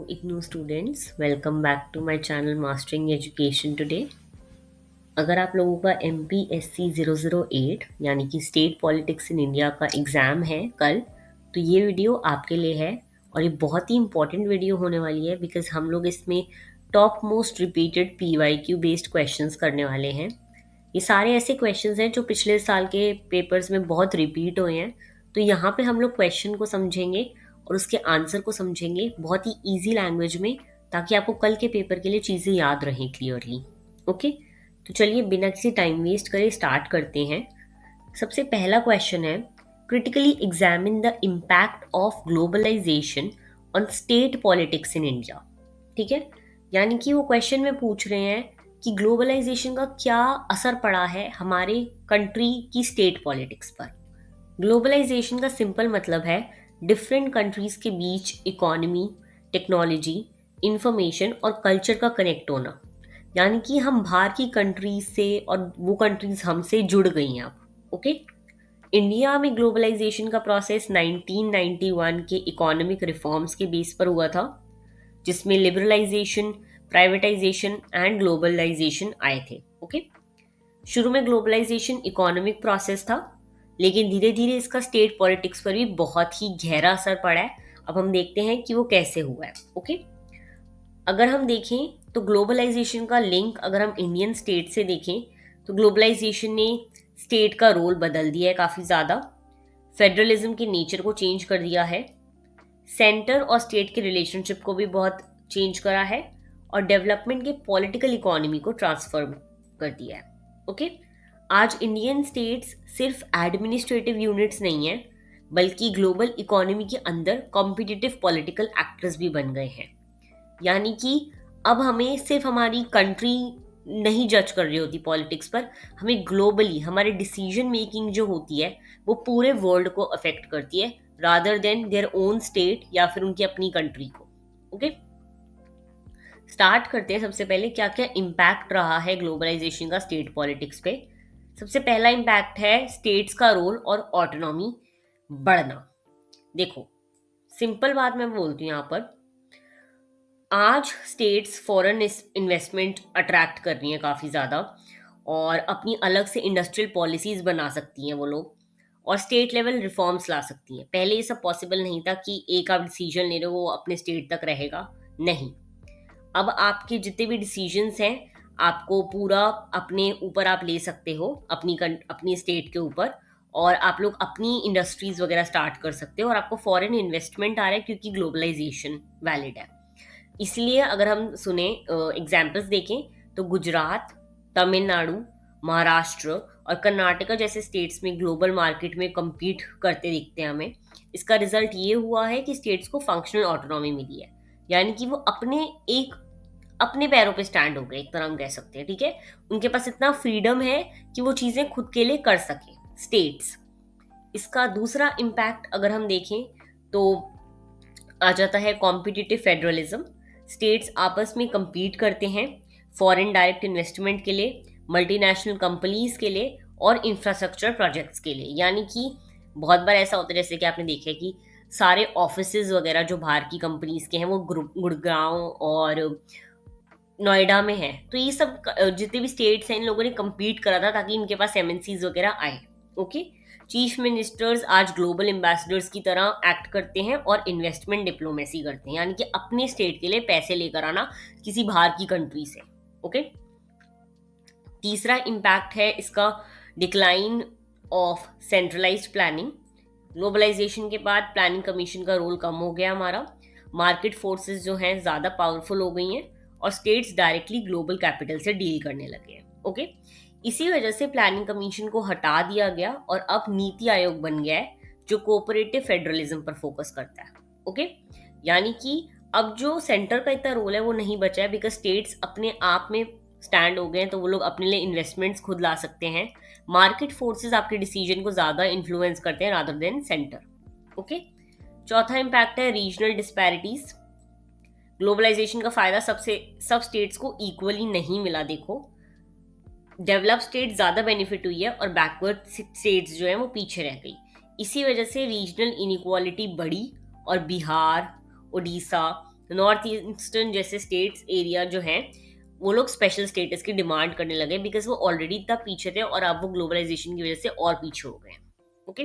IGNOU students, welcome back to my channel Mastering Education today। अगर आप लोगों का MPSC 008 यानी कि स्टेट पॉलिटिक्स इन इंडिया का एग्ज़ाम है कल, तो ये वीडियो आपके लिए है और ये बहुत ही इंपॉर्टेंट वीडियो होने वाली है बिकॉज हम लोग इसमें top most repeated PYQ based questions करने वाले हैं। ये सारे ऐसे क्वेश्चंस हैं जो पिछले साल के पेपर्स में बहुत रिपीट हुए हैं, तो यहाँ पे हम लोग क्वेश्चन को समझेंगे और उसके आंसर को समझेंगे बहुत ही इजी लैंग्वेज में, ताकि आपको कल के पेपर के लिए चीज़ें याद रहें क्लियरली। ओके, तो चलिए बिना किसी टाइम वेस्ट करे स्टार्ट करते हैं। सबसे पहला क्वेश्चन है, critically examine the impact of globalisation on state politics in India. ठीक है, यानी कि वो क्वेश्चन में पूछ रहे हैं कि ग्लोबलाइजेशन का क्या असर पड़ा है हमारे कंट्री की स्टेट पॉलिटिक्स पर। ग्लोबलाइजेशन का सिंपल मतलब है डिफरेंट कंट्रीज के बीच इकोनॉमी, टेक्नोलॉजी, इंफॉर्मेशन और कल्चर का कनेक्ट होना। यानी कि हम बाहर की कंट्रीज से और वो कंट्रीज हमसे जुड़ गई हैं अब। ओके, इंडिया में ग्लोबलाइजेशन का प्रोसेस 1991 के इकोनॉमिक रिफॉर्म्स के बेस पर हुआ था, जिसमें लिबरलाइजेशन, प्राइवेटाइजेशन एंड ग्लोबलाइजेशन आए थे। ओके, शुरू में ग्लोबलाइजेशन इकोनॉमिक प्रोसेस था, लेकिन धीरे धीरे इसका स्टेट पॉलिटिक्स पर भी बहुत ही गहरा असर पड़ा है। अब हम देखते हैं कि वो कैसे हुआ है। ओके, अगर हम देखें तो ग्लोबलाइजेशन का लिंक अगर हम इंडियन स्टेट से देखें तो ग्लोबलाइजेशन ने स्टेट का रोल बदल दिया है काफ़ी ज़्यादा, फेडरलिज्म के नेचर को चेंज कर दिया है, सेंटर और स्टेट के रिलेशनशिप को भी बहुत चेंज करा है, और डेवलपमेंट के पॉलिटिकल इकोनॉमी को ट्रांसफॉर्म कर दिया है। ओके, आज इंडियन स्टेट्स सिर्फ एडमिनिस्ट्रेटिव यूनिट्स नहीं हैं, बल्कि ग्लोबल इकोनॉमी के अंदर कॉम्पिटिटिव पॉलिटिकल एक्टर्स भी बन गए हैं। यानी कि अब हमें सिर्फ हमारी कंट्री नहीं जज कर रही होती पॉलिटिक्स पर, हमें ग्लोबली हमारे डिसीजन मेकिंग जो होती है वो पूरे वर्ल्ड को अफेक्ट करती है, rather than their own state या फिर उनकी अपनी कंट्री को। ओके, स्टार्ट करते हैं। सबसे पहले क्या क्या इम्पैक्ट रहा है ग्लोबलाइजेशन का स्टेट पॉलिटिक्स पे। सबसे पहला इम्पैक्ट है स्टेट्स का रोल और ऑटोनॉमी बढ़ना। देखो, सिंपल बात मैं बोलती हूँ यहाँ पर, आज स्टेट्स फॉरेन इन्वेस्टमेंट अट्रैक्ट कर रही हैं काफ़ी ज़्यादा, और अपनी अलग से इंडस्ट्रियल पॉलिसीज़ बना सकती हैं वो लोग, और स्टेट लेवल रिफॉर्म्स ला सकती हैं। पहले ये सब पॉसिबल नहीं था कि एक आप डिसीजन ले रहे हो वो अपने स्टेट तक रहेगा, नहीं। अब आपके जितने भी डिसीजंस हैं आपको पूरा अपने ऊपर आप ले सकते हो, अपनी स्टेट के ऊपर, और आप लोग अपनी इंडस्ट्रीज वगैरह स्टार्ट कर सकते हो, और आपको फॉरेन इन्वेस्टमेंट आ रहा है क्योंकि ग्लोबलाइजेशन वैलिड है। इसलिए अगर हम सुने एग्जाम्पल्स देखें तो गुजरात, तमिलनाडु, महाराष्ट्र और कर्नाटका जैसे स्टेट्स में ग्लोबल मार्केट में compete करते दिखते हैं हमें। इसका रिजल्ट ये हुआ है कि स्टेट्स को फंक्शनल ऑटोनॉमी मिली है, यानी कि वो अपने पैरों पे स्टैंड हो गए, एक तरह हम कह सकते हैं। ठीक है, उनके पास इतना फ्रीडम है कि वो चीज़ें खुद के लिए कर सकें स्टेट्स। इसका दूसरा इम्पैक्ट अगर हम देखें तो आ जाता है कॉम्पिटिटिव फेडरलिज्म। स्टेट्स आपस में compete करते हैं फॉरेन डायरेक्ट इन्वेस्टमेंट के लिए, मल्टीनेशनल कंपनीज के लिए और इंफ्रास्ट्रक्चर प्रोजेक्ट्स के लिए। यानी कि बहुत बार ऐसा होता है, जैसे कि आपने देखा है कि सारे ऑफिसेज वगैरह जो बाहर की कंपनीज के हैं वो गुड़गांव और नोएडा में है, तो ये सब जितने भी स्टेट्स हैं इन लोगों ने compete करा था ताकि इनके पास MNCs वगैरह आए। ओके, चीफ मिनिस्टर्स आज ग्लोबल एम्बेसडर्स की तरह एक्ट करते हैं और इन्वेस्टमेंट डिप्लोमेसी करते हैं, यानी कि अपने स्टेट के लिए पैसे लेकर आना किसी बाहर की कंट्री से। ओके, तीसरा इम्पैक्ट है इसका decline of centralised planning. Globalisation के बाद प्लानिंग कमीशन का रोल कम हो गया हमारा, मार्केट फोर्सेस जो हैं ज़्यादा पावरफुल हो गई हैं और स्टेट्स डायरेक्टली ग्लोबल कैपिटल से डील करने लगे हैं। ओके, इसी वजह से प्लानिंग कमीशन को हटा दिया गया और अब नीति आयोग बन गया है जो कोऑपरेटिव फेडरलिज्म पर फोकस करता है। ओके, यानी कि अब जो सेंटर का इतना रोल है वो नहीं बचा है, बिकॉज स्टेट्स अपने आप में स्टैंड हो गए हैं, तो वो लोग अपने लिए इन्वेस्टमेंट्स खुद ला सकते हैं। मार्केट फोर्सेस आपके डिसीजन को ज़्यादा इन्फ्लुएंस करते हैं रादर देन सेंटर। ओके, चौथा इम्पैक्ट है रीजनल डिस्पैरिटीज। ग्लोबलाइजेशन का फायदा सब स्टेट्स को इक्वली नहीं मिला। देखो, डेवलप स्टेट ज़्यादा बेनिफिट हुई है और बैकवर्ड स्टेट्स जो हैं वो पीछे रह गई। इसी वजह से रीजनल इनइक्वालिटी बढ़ी और बिहार, उड़ीसा नॉर्थ ईस्टर्न जैसे स्टेट्स एरिया जो है वो लोग स्पेशल स्टेटस की डिमांड करने लगे, बिकॉज वो ऑलरेडी इतना पीछे थे और अब वो ग्लोबलाइजेशन की वजह से और पीछे हो गए। ओके,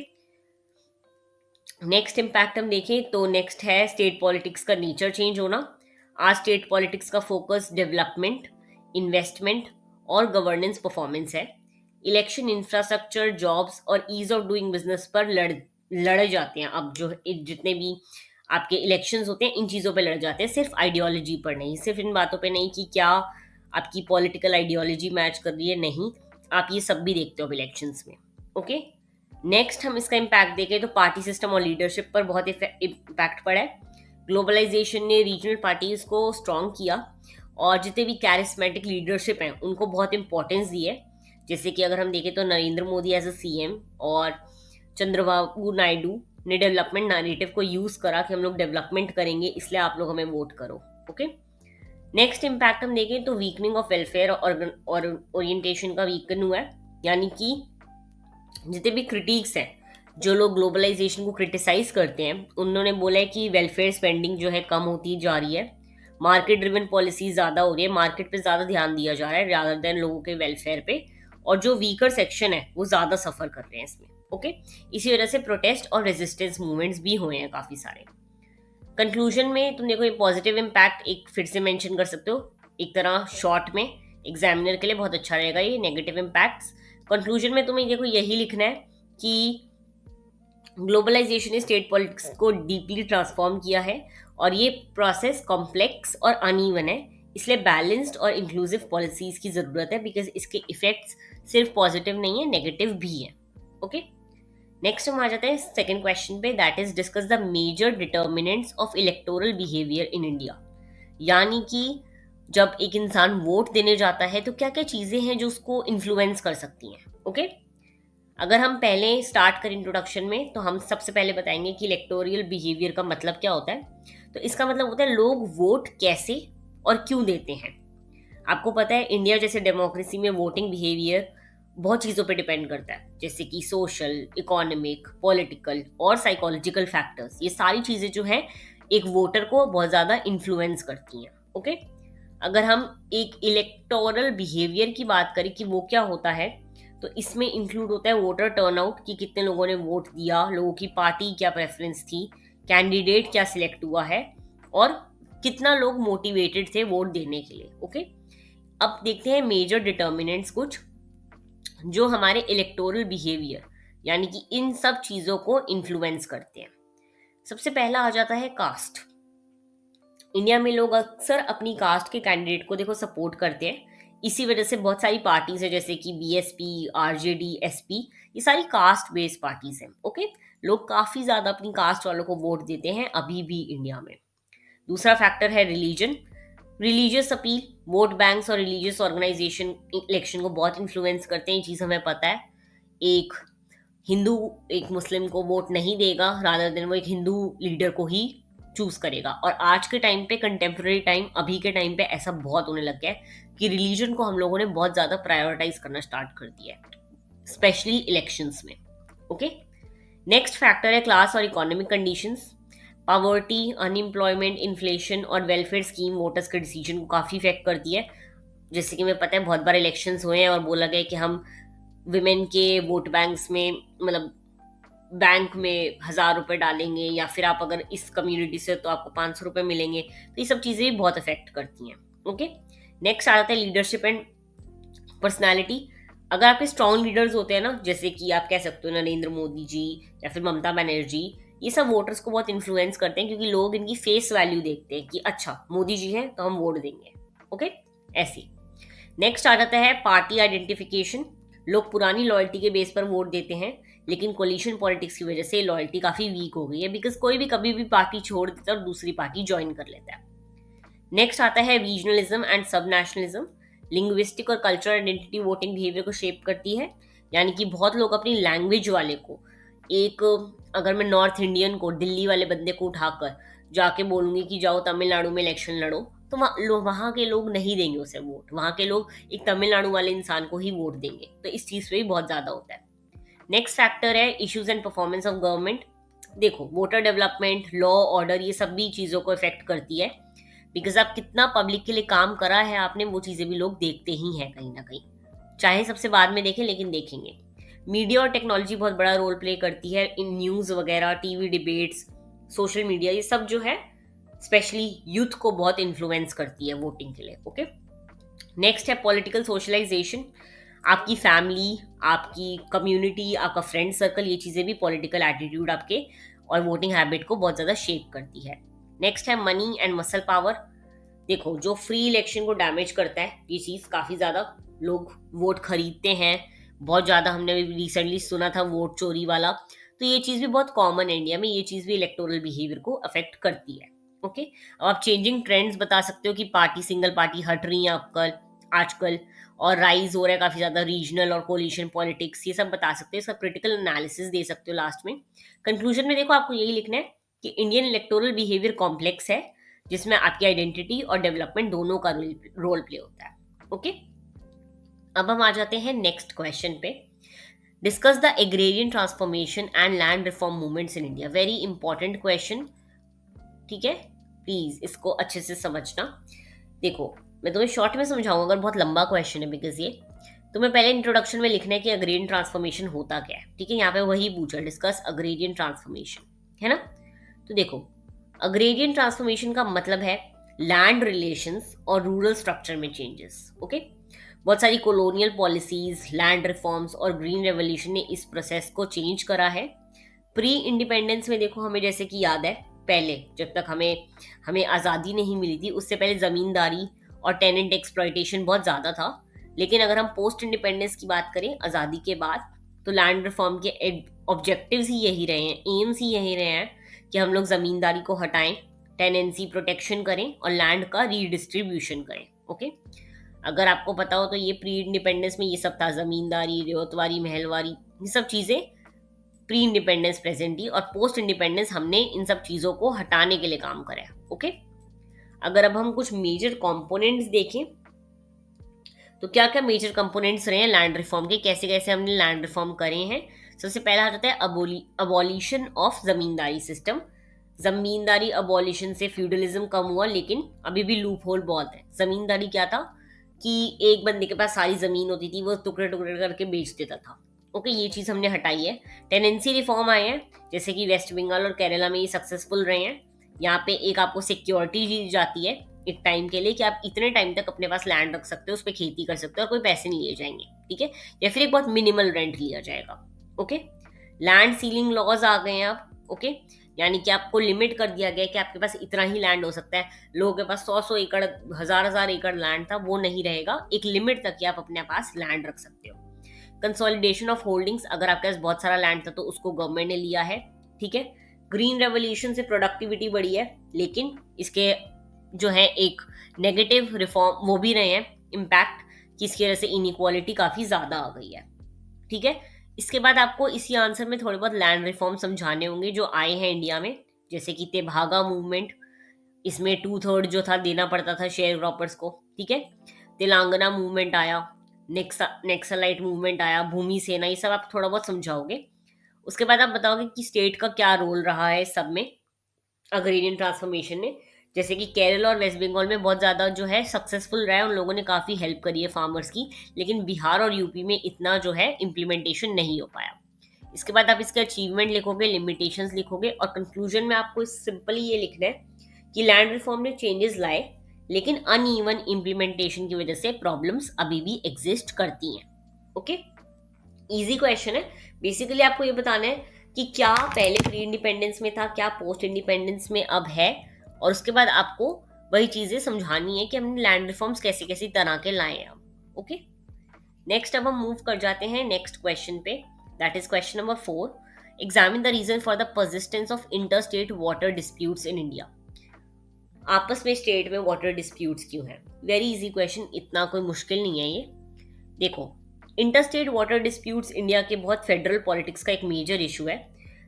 नेक्स्ट इम्पैक्ट हम देखें तो नेक्स्ट है स्टेट पॉलिटिक्स का नेचर चेंज होना। आज स्टेट पॉलिटिक्स का फोकस डेवलपमेंट, इन्वेस्टमेंट और गवर्नेंस परफॉर्मेंस है। इलेक्शन, इंफ्रास्ट्रक्चर, जॉब्स और ईज ऑफ डूइंग बिजनेस पर लड़े जाते हैं। अब जो जितने भी आपके इलेक्शंस होते हैं इन चीज़ों पे लड़ जाते हैं, सिर्फ आइडियोलॉजी पर नहीं, सिर्फ इन बातों पे नहीं कि क्या आपकी पॉलिटिकल आइडियोलॉजी मैच कर रही है, नहीं, आप ये सब भी देखते हो इलेक्शंस में। ओके, नेक्स्ट हम इसका इम्पैक्ट देखें तो पार्टी सिस्टम और लीडरशिप पर बहुत इम्पैक्ट पड़ा है। ग्लोबलाइजेशन ने रीजनल पार्टीज को स्ट्रॉन्ग किया और जितने भी कैरिस्मेटिक लीडरशिप हैं उनको बहुत इंपॉर्टेंस दी है। जैसे कि अगर हम देखें तो Narendra Modi as a CM और चंद्रबाबू नायडू ने डेवलपमेंट नैरेटिव को यूज करा कि हम लोग डेवलपमेंट करेंगे इसलिए आप लोग हमें वोट करो। ओके, नेक्स्ट इम्पैक्ट हम देखें तो वीकनिंग ऑफ वेलफेयर और ओरिएंटेशन का वीकन हुआ है। यानी कि जितने भी क्रिटिक्स हैं, जो लोग ग्लोबलाइजेशन को क्रिटिसाइज करते हैं, उन्होंने बोला है कि वेलफेयर स्पेंडिंग जो है कम होती जा रही है, मार्केट ड्रिवन पॉलिसी ज़्यादा हो रही है, मार्केट पे ज़्यादा ध्यान दिया जा रहा है रादर देन लोगों के वेलफेयर पे, और जो वीकर सेक्शन है वो ज़्यादा सफ़र कर रहे हैं इसमें। ओके, इसी वजह से प्रोटेस्ट और रेजिस्टेंस मूवमेंट्स भी हुए हैं काफ़ी सारे। कंक्लूजन में तुम देखो ये पॉजिटिव इम्पैक्ट एक फिर से मेंशन कर सकते हो, एक तरह शॉर्ट में एग्जामिनर के लिए बहुत अच्छा रहेगा ये नेगेटिव इम्पैक्ट्स। कंक्लूजन में तुम्हें देखो यही लिखना है कि ग्लोबलाइजेशन ने स्टेट पॉलिटिक्स को डीपली ट्रांसफॉर्म किया है और ये प्रोसेस कॉम्प्लेक्स और अनइवन है, इसलिए बैलेंस्ड और इंक्लूसिव पॉलिसीज की ज़रूरत है, बिकॉज इसके इफेक्ट्स सिर्फ पॉजिटिव नहीं है, नेगेटिव भी है। ओके, नेक्स्ट हम आ जाते हैं सेकंड क्वेश्चन पे, that is discuss the major determinants of electoral behaviour in India. यानी कि जब एक इंसान वोट देने जाता है तो क्या क्या चीज़ें हैं जो उसको इन्फ्लुएंस कर सकती हैं। ओके, अगर हम पहले स्टार्ट करें इंट्रोडक्शन में तो हम सबसे पहले बताएंगे कि इलेक्टोरियल बिहेवियर का मतलब क्या होता है। तो इसका मतलब होता है लोग वोट कैसे और क्यों देते हैं। आपको पता है इंडिया जैसे डेमोक्रेसी में वोटिंग बिहेवियर बहुत चीज़ों पे डिपेंड करता है, जैसे कि सोशल, इकोनॉमिक, पॉलिटिकल और साइकोलॉजिकल फैक्टर्स। ये सारी चीज़ें जो है एक वोटर को बहुत ज़्यादा इन्फ्लुएंस करती हैं। ओके, अगर हम एक इलेक्टोरल बिहेवियर की बात करें कि वो क्या होता है, तो इसमें इंक्लूड होता है वोटर टर्नआउट, कि कितने लोगों ने वोट दिया, लोगों की पार्टी क्या प्रेफरेंस थी, कैंडिडेट क्या सिलेक्ट हुआ है और कितना लोग मोटिवेटेड थे वोट देने के लिए। ओके, अब देखते हैं मेजर डिटर्मिनेंट्स कुछ जो हमारे इलेक्टोरल बिहेवियर यानी कि इन सब चीज़ों को इन्फ्लुएंस करते हैं। सबसे पहला आ जाता है कास्ट। इंडिया में लोग अक्सर अपनी कास्ट के कैंडिडेट को देखो सपोर्ट करते हैं, इसी वजह से बहुत सारी पार्टीज है जैसे कि बीएसपी, आरजेडी, एसपी, ये सारी कास्ट बेस्ड पार्टीज हैं। ओके, लोग काफ़ी ज़्यादा अपनी कास्ट वालों को वोट देते हैं अभी भी इंडिया में। दूसरा फैक्टर है religion, religious appeal, vote banks और रिलीजियस ऑर्गेनाइजेशन इलेक्शन को बहुत इन्फ्लुएंस करते हैं, ये चीज़ हमें पता है। एक हिंदू एक मुस्लिम को वोट नहीं देगा, रादर देन वो एक हिंदू लीडर को ही चूज करेगा। और आज के टाइम पे, कंटेम्प्रेरी टाइम, अभी के टाइम पे ऐसा बहुत होने लग गया है कि रिलीजन को हम लोगों ने बहुत ज़्यादा प्रायोरिटाइज करना स्टार्ट कर दिया है, स्पेशली इलेक्शंस में। ओके, नेक्स्ट फैक्टर है क्लास और economic conditions. Poverty, unemployment, inflation और वेलफेयर स्कीम वोटर्स के डिसीजन को काफ़ी इफेक्ट करती है। जैसे कि मैं पता है बहुत बार इलेक्शंस हुए हैं और बोला गया कि हम विमेन के वोट बैंक्स में, मतलब बैंक में 1,000 रुपये डालेंगे, या फिर आप अगर इस कम्युनिटी से तो आपको 500 रुपये मिलेंगे। तो ये सब चीज़ें भी बहुत अफेक्ट करती हैं। ओके, नेक्स्ट आ जाता है लीडरशिप एंड पर्सनैलिटी। अगर आपके स्ट्रॉन्ग लीडर्स होते हैं ना, जैसे कि आप कह सकते हो नरेंद्र मोदी जी या फिर ममता बनर्जी, ये सब वोटर्स को बहुत इन्फ्लुएंस करते हैं क्योंकि लोग इनकी फेस वैल्यू देखते हैं कि अच्छा मोदी जी हैं तो हम वोट देंगे। ओके, ऐसे। नेक्स्ट आ जाता है पार्टी आइडेंटिफिकेशन। लोग पुरानी लॉयल्टी के बेस पर वोट देते हैं, लेकिन कोलिशन पॉलिटिक्स की वजह से लॉयल्टी काफ़ी वीक हो गई है, बिकॉज कोई भी कभी भी पार्टी छोड़ देता है और दूसरी पार्टी ज्वाइन कर लेता है। नेक्स्ट आता है रीजनलिज्म एंड सब नेशनलिज्म। लिंग्विस्टिक और कल्चरल आइडेंटिटी वोटिंग बिहेवियर को शेप करती है। यानी कि बहुत लोग अपनी लैंग्वेज वाले को, एक अगर मैं नॉर्थ इंडियन को, दिल्ली वाले बंदे को उठाकर जाके बोलूँगी कि जाओ तमिलनाडु में इलेक्शन लड़ो, तो वहाँ के लोग नहीं देंगे उसे वोट। वहाँ के लोग एक तमिलनाडु वाले इंसान को ही वोट देंगे। तो इस चीज़ पे भी बहुत ज़्यादा होता है। नेक्स्ट फैक्टर है issues and performance of government. देखो वोटर डेवलपमेंट, लॉ ऑर्डर, ये सब भी चीज़ों को इफेक्ट करती है, बिकॉज आप कितना पब्लिक के लिए काम करा है आपने, वो चीज़ें भी लोग देखते ही हैं कहीं ना कहीं, चाहे सबसे बाद में देखें लेकिन देखेंगे। मीडिया और टेक्नोलॉजी बहुत बड़ा रोल प्ले करती है इन न्यूज़ वगैरह, टीवी डिबेट्स, सोशल मीडिया, ये सब जो है स्पेशली यूथ को बहुत इन्फ्लुएंस करती है वोटिंग के लिए। ओके, नेक्स्ट है पॉलिटिकल सोशलाइजेशन। आपकी फैमिली, आपकी कम्युनिटी, आपका फ्रेंड सर्कल, ये चीज़ें भी पॉलिटिकल एटीट्यूड आपके और वोटिंग हैबिट को बहुत ज़्यादा शेप करती है। नेक्स्ट है मनी एंड मसल पावर। देखो जो फ्री इलेक्शन को डैमेज करता है, ये चीज़ काफ़ी ज़्यादा लोग वोट खरीदते हैं बहुत ज़्यादा, हमने रिसेंटली सुना था वोट चोरी वाला, तो ये चीज़ भी बहुत कॉमन है इंडिया में, ये चीज़ भी इलेक्टोरल बिहेवियर को अफेक्ट करती है। ओके, अब आप चेंजिंग ट्रेंड्स बता सकते हो कि पार्टी, सिंगल पार्टी हट रही है आपकल आजकल, और राइज हो रहा है काफ़ी ज़्यादा रीजनल और कोलिशन पॉलिटिक्स, ये सब बता सकते हो, इसका क्रिटिकल एनालिसिस दे सकते हो लास्ट में। कंक्लूजन में देखो आपको यही लिखना है कि इंडियन इलेक्टोरल बिहेवियर कॉम्प्लेक्स है, जिसमें आपकी आइडेंटिटी और डेवलपमेंट दोनों का रोल प्ले होता है। ओके, अब हम आ जाते हैं नेक्स्ट क्वेश्चन पे। Discuss the agrarian transformation and land reform movements in India. Very important question, ठीक है, प्लीज इसको अच्छे से समझना। देखो मैं तुम्हें शॉर्ट में समझाऊंगा, अगर बहुत लंबा क्वेश्चन है, बिकॉज ये तुम्हें पहले इंट्रोडक्शन में लिखना है कि अग्रेरियन ट्रांसफॉर्मेशन होता क्या है। ठीक है, यहाँ पे वही पूछा, डिस्कस अग्रेरियन ट्रांसफॉर्मेशन, है ना। तो देखो अग्रेरियन ट्रांसफॉर्मेशन का मतलब है लैंड रिलेशंस और रूरल स्ट्रक्चर में चेंजेस। ओके, बहुत सारी कॉलोनियल पॉलिसीज, लैंड रिफॉर्म्स और ग्रीन रेवोल्यूशन ने इस प्रोसेस को चेंज करा है। प्री इंडिपेंडेंस में देखो हमें जैसे कि याद है, पहले जब तक हमें हमें आज़ादी नहीं मिली थी, उससे पहले ज़मींदारी और टेनेंट एक्सप्लॉयटेशन बहुत ज़्यादा था। लेकिन अगर हम पोस्ट इंडिपेंडेंस की बात करें आज़ादी के बाद, तो लैंड रिफॉर्म के ऑब्जेक्टिव्स ही यही रहे हैं, एम्स ही यही रहे हैं कि हम लोग ज़मींदारी को हटाएं, टेनेंसी प्रोटेक्शन करें और लैंड का रीडिस्ट्रीब्यूशन करें। ओके, अगर आपको पता हो तो ये प्री इंडिपेंडेंस में ये सब था, ज़मींदारी, रेवतवारी, महलवारी, ये सब चीज़ें प्री इंडिपेंडेंस प्रेजेंट थी, और पोस्ट इंडिपेंडेंस हमने इन सब चीज़ों को हटाने के लिए काम करा है। ओके, अगर अब हम कुछ मेजर कंपोनेंट्स देखें तो क्या क्या मेजर कंपोनेंट्स रहे हैं लैंड रिफॉर्म के, कैसे कैसे हमने लैंड रिफॉर्म करे हैं। सबसे पहला आ जाता है abolition of zamindari system. Zamindari abolition से फ्यूडलिज्म कम हुआ, लेकिन अभी भी लूप होल बहुत है। जमींदारी क्या था कि एक बंदे के पास सारी जमीन होती थी, वो टुकड़े टुकड़े करके बेच देता था। ओके, ये चीज़ हमने हटाई है। टेनेंसी रिफॉर्म आए हैं, जैसे कि वेस्ट बंगाल और केरला में ये सक्सेसफुल रहे हैं। यहाँ पे एक आपको सिक्योरिटी दी जाती है एक टाइम के लिए कि आप इतने टाइम तक अपने पास लैंड रख सकते हो, उस पर खेती कर सकते हो और कोई पैसे नहीं लिए जाएंगे, ठीक है, या फिर एक बहुत मिनिमल रेंट लिया जाएगा। ओके, लैंड सीलिंग लॉज आ गए हैं अब। ओके, यानी कि आपको लिमिट कर दिया गया है कि आपके पास इतना ही लैंड हो सकता है। लोगों के पास 100 एकड़, हजार एकड़ लैंड था, वो नहीं रहेगा, एक लिमिट तक ही आप अपने पास लैंड रख सकते हो। कंसोलिडेशन ऑफ होल्डिंग्स, अगर आपके पास बहुत सारा लैंड था तो उसको गवर्नमेंट ने लिया है, ठीक है। ग्रीन रेवोल्यूशन से प्रोडक्टिविटी बढ़ी है, लेकिन इसके जो है एक नेगेटिव रिफॉर्म वो भी रहे हैं इम्पैक्ट, कि इसकी वजह से इनइक्वालिटी काफ़ी ज़्यादा आ गई है, ठीक है। इसके बाद आपको इसी आंसर में थोड़े बहुत लैंड रिफॉर्म समझाने होंगे जो आए हैं इंडिया में, जैसे कि तेभागा मूवमेंट, इसमें 2/3 जो था देना पड़ता था शेयर क्रॉपर्स को, ठीक है। तेलंगाना मूवमेंट आया, नेक्सलाइट मूवमेंट आया, भूमि सेना, ये सब आप थोड़ा बहुत समझाओगे। उसके बाद आप बताओगे कि स्टेट का क्या रोल रहा है सब में, अग्रेरियन ट्रांसफॉर्मेशन में। जैसे कि केरल और वेस्ट बंगाल में बहुत ज़्यादा जो है सक्सेसफुल रहा है, उन लोगों ने काफ़ी हेल्प करी है फार्मर्स की, लेकिन बिहार और यूपी में इतना जो है इम्प्लीमेंटेशन नहीं हो पाया। इसके बाद आप इसके अचीवमेंट लिखोगे, लिमिटेशंस लिखोगे, और कंक्लूजन में आपको सिंपली ये लिखना है कि लैंड रिफॉर्म ने चेंजेस लाए, लेकिन अनइवन इम्प्लीमेंटेशन की वजह से प्रॉब्लम्स अभी भी एग्जिस्ट करती हैं। ओके, इजी क्वेश्चन है। बेसिकली आपको ये बताना है कि क्या पहले प्री इंडिपेंडेंस में था, क्या पोस्ट इंडिपेंडेंस में अब है, और उसके बाद आपको वही चीज़ें समझानी है कि हमने लैंड रिफॉर्म्स कैसी कैसी तरह के लाए हैं अब। ओके, नेक्स्ट अब हम मूव कर जाते हैं नेक्स्ट क्वेश्चन पे, that is question number 4। Examine the reason for the persistence of inter state water disputes in India. आपस में स्टेट में वाटर डिस्प्यूट्स क्यों हैं? वेरी इजी क्वेश्चन, इतना कोई मुश्किल नहीं है ये। देखो, इंटरस्टेट वाटर डिस्प्यूट्स इंडिया के बहुत फेडरल पॉलिटिक्स का एक मेजर इशू है।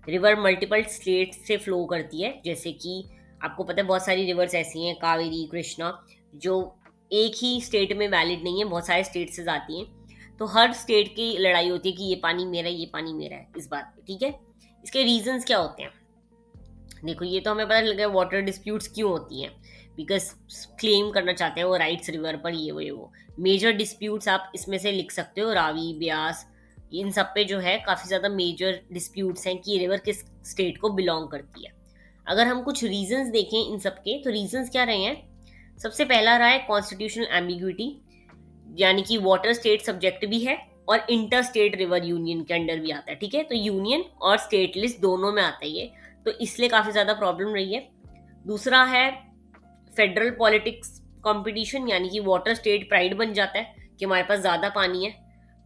रिवर मल्टीपल स्टेट से फ्लो करती है, जैसे कि आपको पता है बहुत सारी रिवर्स ऐसी हैं, कावेरी, कृष्णा, जो एक ही स्टेट में वैलिड नहीं है, बहुत सारे स्टेट से जाती हैं। तो हर स्टेट की लड़ाई होती है कि ये पानी मेरा है, ये पानी मेरा है, इस बात पे, ठीक है। इसके रीजंस क्या होते हैं? देखो ये तो हमें पता लग गया वाटर डिस्प्यूट्स क्यों होती हैं, बिकॉज क्लेम करना चाहते हैं वो राइट्स रिवर पर, ये वो मेजर डिस्प्यूट्स आप इसमें से लिख सकते हो, रावी, ब्यास, इन सब पे जो है काफ़ी ज़्यादा मेजर डिस्प्यूट्स हैं कि ये रिवर किस स्टेट को बिलोंग करती है। अगर हम कुछ रीजंस देखें इन सब के, तो रीजंस क्या रहे हैं? सबसे पहला रहा है कॉन्स्टिट्यूशनल एम्बिग्यूटी, यानी कि वाटर स्टेट सब्जेक्ट भी है और इंटर स्टेट रिवर यूनियन के अंडर भी आता है, ठीक है, तो यूनियन और स्टेट लिस्ट दोनों में आता है ये, तो इसलिए काफ़ी ज़्यादा प्रॉब्लम रही है। दूसरा है फेडरल पॉलिटिक्स कंपटीशन, यानी कि वाटर स्टेट प्राइड बन जाता है कि हमारे पास ज़्यादा पानी है,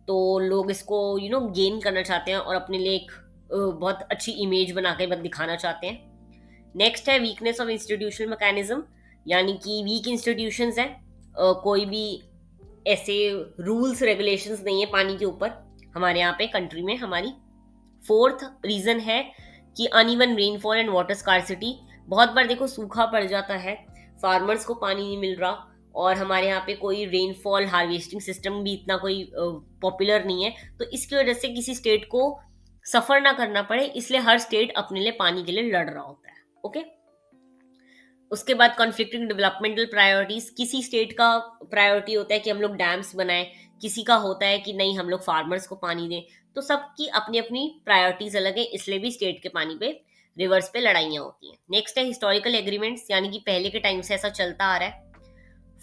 तो लोग इसको गेन करना चाहते हैं और अपने लिए एक बहुत अच्छी इमेज बना के दिखाना चाहते हैं। नेक्स्ट है वीकनेस ऑफ इंस्टीट्यूशनल मैकेनिज्म, यानी कि वीक इंस्टीट्यूशंस हैं, कोई भी ऐसे रूल्स रेगुलेशंस नहीं है पानी के ऊपर हमारे यहाँ पे कंट्री में हमारी। फोर्थ रीजन है कि uneven rainfall and water scarcity, बहुत बार देखो सूखा पड़ जाता है, फार्मर्स को पानी नहीं मिल रहा, और हमारे यहाँ पे कोई रेनफॉल हार्वेस्टिंग सिस्टम भी इतना कोई पॉपुलर नहीं है, तो इसकी वजह से किसी स्टेट को सफ़र ना करना पड़े, इसलिए हर स्टेट अपने लिए पानी के लिए लड़ रहा होता है। ओके, उसके बाद कॉन्फ्लिक्टिंग डेवलपमेंटल प्रायोरिटीज, किसी स्टेट का प्रायोरिटी होता है कि हम लोग डैम्स बनाएं, किसी का होता है कि नहीं हम लोग फार्मर्स को पानी दें, तो सबकी अपनी अपनी प्रायोरिटीज अलग है, इसलिए भी स्टेट के पानी पे, रिवर्स पे लड़ाइयाँ होती हैं। नेक्स्ट है हिस्टोरिकल एग्रीमेंट्स, यानी कि पहले के टाइम से ऐसा चलता आ रहा है।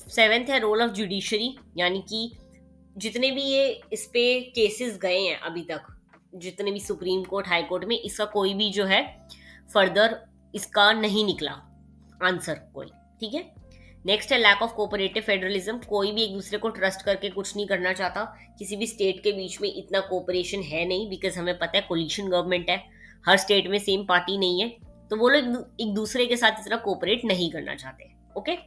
सेवेंथ है रोल ऑफ जुडिशरी, यानी कि जितने भी ये इस पे केसेस गए हैं अभी तक, जितने भी सुप्रीम कोर्ट, हाई कोर्ट में, इसका कोई भी जो है फर्दर इसका नहीं निकला आंसर कोई, ठीक है। नेक्स्ट है लैक ऑफ कोऑपरेटिव फेडरलिज्म, कोई भी एक दूसरे को ट्रस्ट करके कुछ नहीं करना चाहता, किसी भी स्टेट के बीच में इतना कोऑपरेशन है नहीं, बिकॉज हमें पता है कोलिशन गवर्नमेंट है, हर स्टेट में सेम पार्टी नहीं है, तो वो लोग एक दूसरे के साथ इतना कोऑपरेट नहीं करना चाहते। ओके,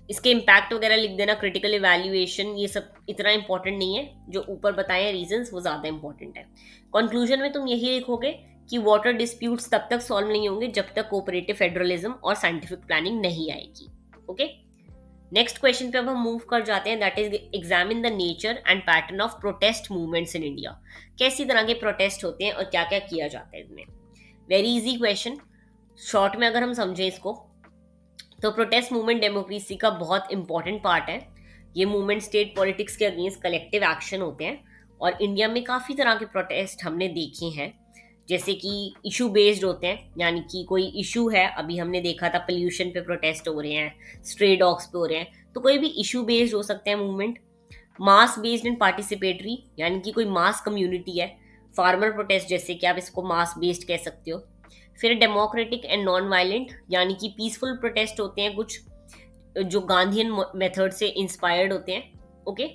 इसके इम्पैक्ट वगैरह लिख देना, क्रिटिकल इवैल्यूएशन, ये सब इतना इंपॉर्टेंट नहीं है, जो ऊपर बताए हैं रीजंस वो ज़्यादा इंपॉर्टेंट है। कंक्लूजन में तुम यही लिखोगे कि वाटर डिस्प्यूट्स तब तक सॉल्व नहीं होंगे जब तक कोऑपरेटिव फेडरलिज्म और साइंटिफिक प्लानिंग नहीं आएगी। ओके, नेक्स्ट क्वेश्चन पे अब हम मूव कर जाते हैं, that is examine the nature and pattern of protest movements in India. कैसी तरह के प्रोटेस्ट होते हैं और क्या क्या किया जाता है इसमें। वेरी इजी क्वेश्चन, शॉर्ट में अगर हम समझें इसको, तो प्रोटेस्ट मूवमेंट डेमोक्रेसी का बहुत इंपॉर्टेंट पार्ट है। ये मूवमेंट स्टेट पॉलिटिक्स के अगेंस्ट कलेक्टिव एक्शन होते हैं, और इंडिया में काफ़ी तरह के प्रोटेस्ट हमने देखे हैं, जैसे कि इशू बेस्ड होते हैं, यानी कि कोई इशू है, अभी हमने देखा था पोल्यूशन पे प्रोटेस्ट हो रहे हैं, स्ट्रे डॉग्स पे हो रहे हैं, तो कोई भी इशू बेस्ड हो सकते हैं movement. Mass based and participatory, यानी कि कोई मास कम्युनिटी है, फार्मर प्रोटेस्ट जैसे कि आप इसको मास बेस्ड कह सकते हो। फिर डेमोक्रेटिक एंड नॉन वायलेंट, यानी कि पीसफुल प्रोटेस्ट होते हैं कुछ, जो गांधीयन मेथड से इंस्पायर्ड होते हैं। ओके,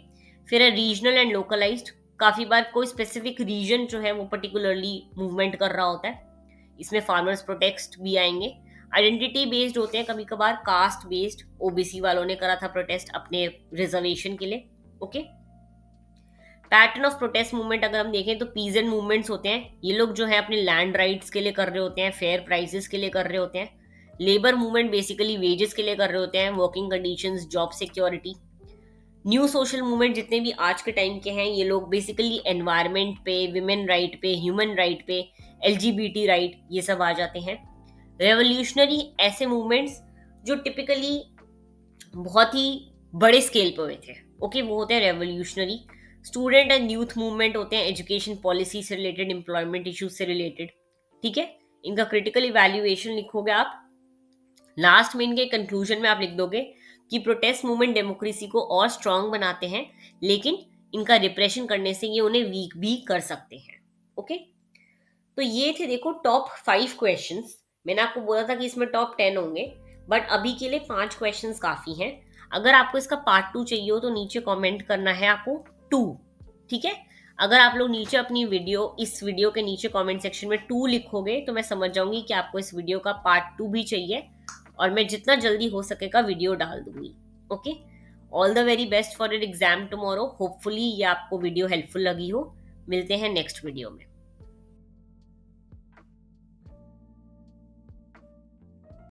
फिर है रीजनल एंड लोकलाइज्ड, काफ़ी बार कोई स्पेसिफिक रीजन जो है वो पर्टिकुलरली मूवमेंट कर रहा होता है, इसमें फार्मर्स प्रोटेस्ट भी आएंगे। आइडेंटिटी बेस्ड होते हैं कभी कभार, कास्ट बेस्ड, ओबीसी वालों ने करा था प्रोटेस्ट अपने रिजर्वेशन के लिए। Okay, pattern of protest movement अगर हम देखें तो पीजेंट मूवमेंट्स होते हैं, ये लोग जो है अपने लैंड राइट्स के लिए कर रहे होते हैं, फेयर प्राइसेस के लिए कर रहे होते हैं। लेबर मूवमेंट बेसिकली वेजेस के लिए कर रहे होते हैं, working conditions, job security. New social movement जितने भी आज के टाइम के हैं, ये लोग बेसिकली एनवायरनमेंट पे, विमेन राइट पे, ह्यूमन राइट पे, एलजीबीटी राइट, ये सब आ जाते हैं। रेवोल्यूशनरी ऐसे मूवमेंट्स जो टिपिकली बहुत ही बड़े स्केल पे हुए थे, ओके, वो होते हैं revolutionary. Student and youth movement होते हैं एजुकेशन पॉलिसी से रिलेटेड, एम्प्लॉयमेंट इश्यूज से रिलेटेड, ठीक है। इनका क्रिटिकल इवैल्यूएशन लिखोगे आप, लास्ट में इनके कंक्लूजन में आप लिख दोगे कि प्रोटेस्ट मूवमेंट डेमोक्रेसी को और स्ट्रांग बनाते हैं, लेकिन इनका रिप्रेशन करने से ये उन्हें वीक भी कर सकते हैं। ओके, तो ये थे देखो टॉप 5 क्वेश्चंस। मैंने आपको बोला था कि इसमें टॉप 10 होंगे, बट अभी के लिए 5 क्वेश्चंस काफ़ी हैं। अगर आपको इसका पार्ट 2 चाहिए हो तो नीचे कमेंट करना है आपको 2, ठीक है। अगर आप लोग नीचे अपनी वीडियो, इस वीडियो के नीचे कमेंट सेक्शन में 2 लिखोगे तो मैं समझ जाऊंगी कि आपको इस वीडियो का पार्ट 2 भी चाहिए, और मैं जितना जल्दी हो सकेगा वीडियो डाल दूंगी। Okay, all the very best for your exam tomorrow. Hopefully ये आपको वीडियो हेल्पफुल लगी हो। मिलते हैं नेक्स्ट वीडियो में।